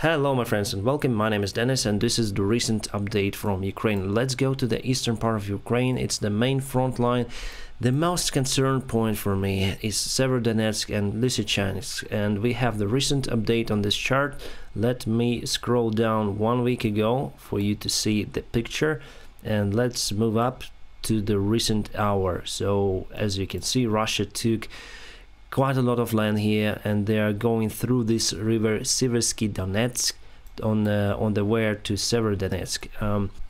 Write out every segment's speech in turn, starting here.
Hello my friends and welcome. My name is Dennis and this is the recent update from Ukraine. Let's go to the eastern part of Ukraine. It's the main front line. The most concern point for me is Sverdlovsk and Lysychansk, and we have the recent update on this chart. Let me scroll down 1 week ago for you to see the picture, and let's move up to the recent hour. So as you can see, Russia took quite a lot of land here, and they are going through this river Siversky Donetsk on the way to Sverdlovsk.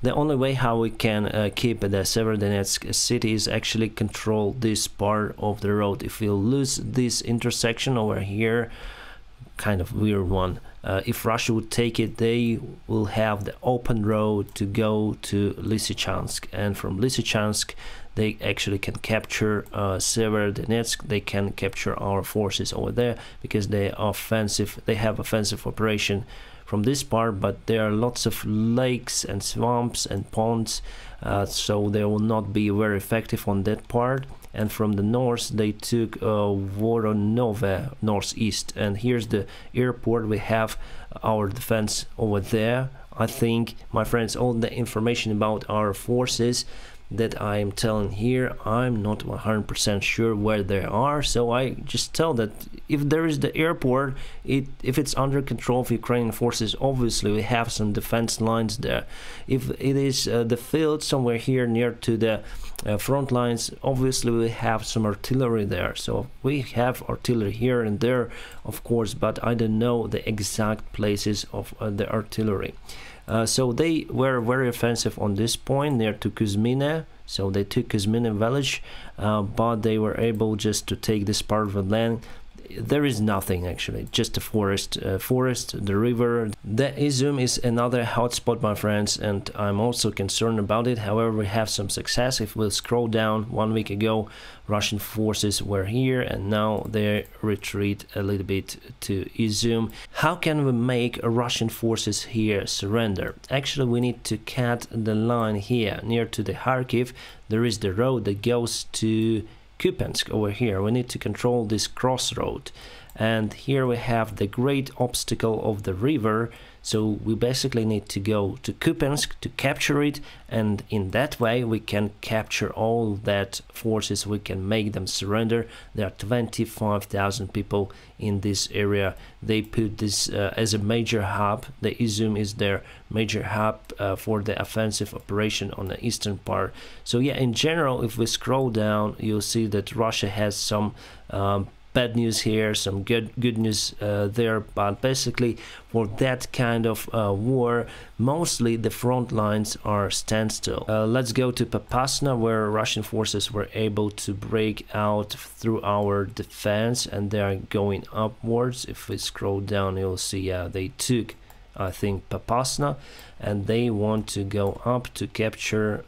The only way how we can keep the Sverdlovsk city is actually control this part of the road. If we lose this intersection over here, kind of weird one, if Russia would take it, they will have the open road to go to Lysychansk, and from Lysychansk they actually can capture Sverdlovsk. They can capture our forces over there because they are offensive. They have offensive operation from this part, but there are lots of lakes and swamps and ponds, so they will not be very effective on that part. And from the north they took Voronezh northeast, and here's the airport. We have our defense over there. I think, my friends, all the information about our forces that I am telling here, I'm not 100% sure where they are, so I just tell that if there is the airport, if it's under control of Ukrainian forces, obviously we have some defense lines there. If it is the field somewhere here near to the front lines, obviously we have some artillery there. So we have artillery here and there, of course, but I don't know the exact places of the artillery. So they were very offensive on this point near to Kuzmine. So they took Kuzmine village, but they were able just to take this part of the land. There is nothing actually, just a forest, the river. The Izum is another hotspot, my friends, and I'm also concerned about it. However, we have some success. If we'll scroll down 1 week ago, Russian forces were here, and now they retreat a little bit to Izum. How can we make Russian forces here surrender? Actually, we need to cut the line here near to the Kharkiv. There is the road that goes to Kupiansk over here. We need to control this crossroad, and here we have the great obstacle of the river. So we basically need to go to Kupiansk to capture it, and in that way we can capture all that forces. We can make them surrender. There are 25,000 people in this area. They put this as a major hub. The Izum is their major hub for the offensive operation on the eastern part. So yeah, in general, if we scroll down, you'll see that Russia has some bad news here, some good news there, but basically for that kind of war, mostly the front lines are standstill. Let's go to Popasna, where Russian forces were able to break out through our defense, and they are going upwards. If we scroll down, you'll see they took, I think, Popasna, and they want to go up to capture,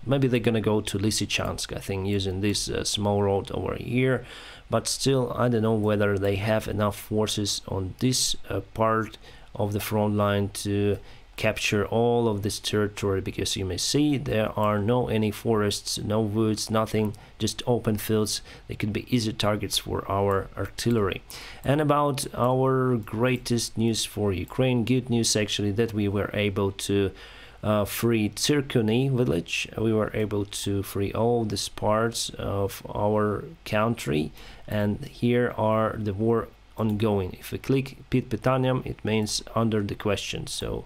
maybe they're gonna go to Lysychansk, I think, using this small road over here. But still, I don't know whether they have enough forces on this part of the front line to capture all of this territory, because you may see there are no any forests, no woods, nothing, just open fields. They could be easy targets for our artillery. And about our greatest news for Ukraine, good news actually, that we were able to free Tsirkuni village. We were able to free all these parts of our country, and here are the war ongoing. If we click Pit Pitanium, it means under the question. So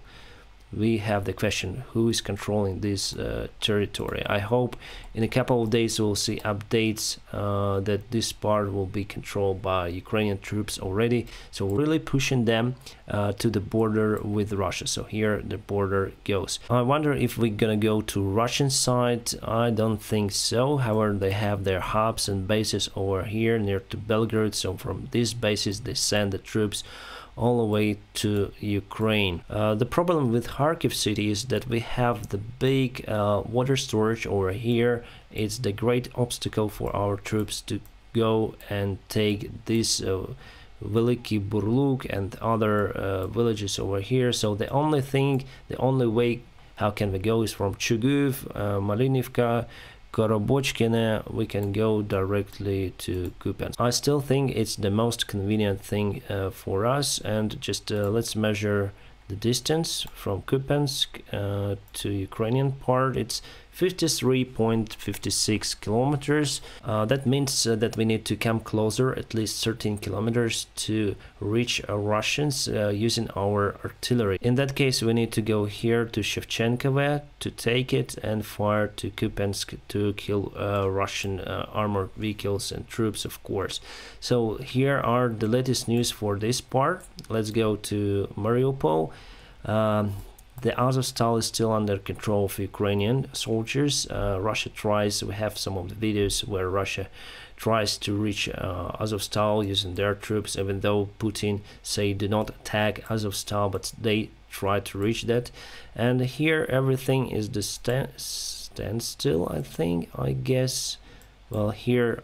we have the question, who is controlling this territory? I hope in a couple of days we'll see updates that this part will be controlled by Ukrainian troops already. So we're really pushing them to the border with Russia. So here the border goes. I wonder if we're gonna go to Russian side. I don't think so. However, they have their hubs and bases over here near to Belgrade. So from these bases they send the troops all the way to Ukraine. The problem with Kharkiv city is that we have the big water storage over here. It's the great obstacle for our troops to go and take this Veliki Burluk and other villages over here. So the only way how can we go is from Chuguv, Malinivka, Korobochkine, we can go directly to Kupiansk. I still think it's the most convenient thing for us, and just let's measure the distance from Kupiansk to Ukrainian part. It's 53.56 kilometers. That means that we need to come closer, at least 13 kilometers, to reach Russians using our artillery. In that case, we need to go here to Shevchenkove to take it and fire to Kupiansk to kill Russian armored vehicles and troops, of course. So here are the latest news for this part. Let's go to Mariupol. The Azovstal is still under control of Ukrainian soldiers. Russia tries, we have some of the videos where Russia tries to reach Azovstal using their troops, even though Putin say do not attack Azovstal, but they try to reach that. And here everything is the standstill, I guess. Well, here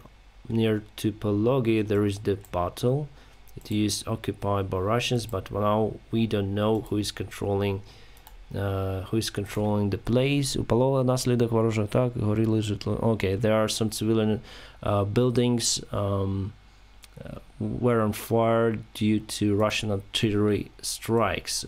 near to Pologi there is the battle. It is occupied by Russians, but now we don't know who is controlling the place. Okay, there are some civilian buildings were on fire due to Russian artillery strikes.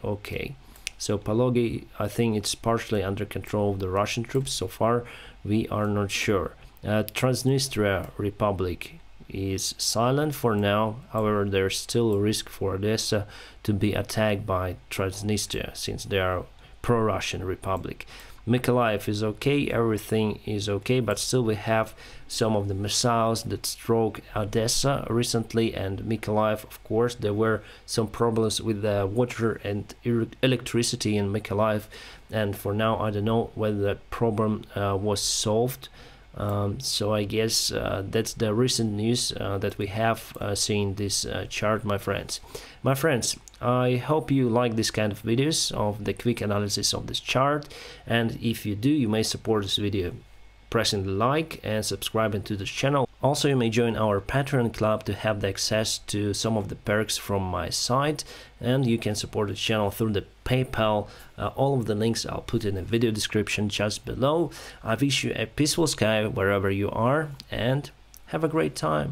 Okay, so Pologi, I think it's partially under control of the Russian troops. So far we are not sure. Transnistria Republic is silent for now. However, there's still a risk for Odessa to be attacked by Transnistria, since they are pro-Russian republic. Mykolaiv is okay, everything is okay, but still we have some of the missiles that struck Odessa recently, and Mykolaiv, of course, there were some problems with the water and electricity in Mykolaiv, and for now I don't know whether that problem was solved. So I guess that's the recent news that we have seen this chart, my friends. I hope you like this kind of videos of the quick analysis of this chart, and if you do, you may support this video pressing the like and subscribing to this channel. Also, you may join our Patreon club to have the access to some of the perks from my site, and you can support the channel through the PayPal. All of the links I'll put in the video description just below. I wish you a peaceful sky wherever you are, and have a great time.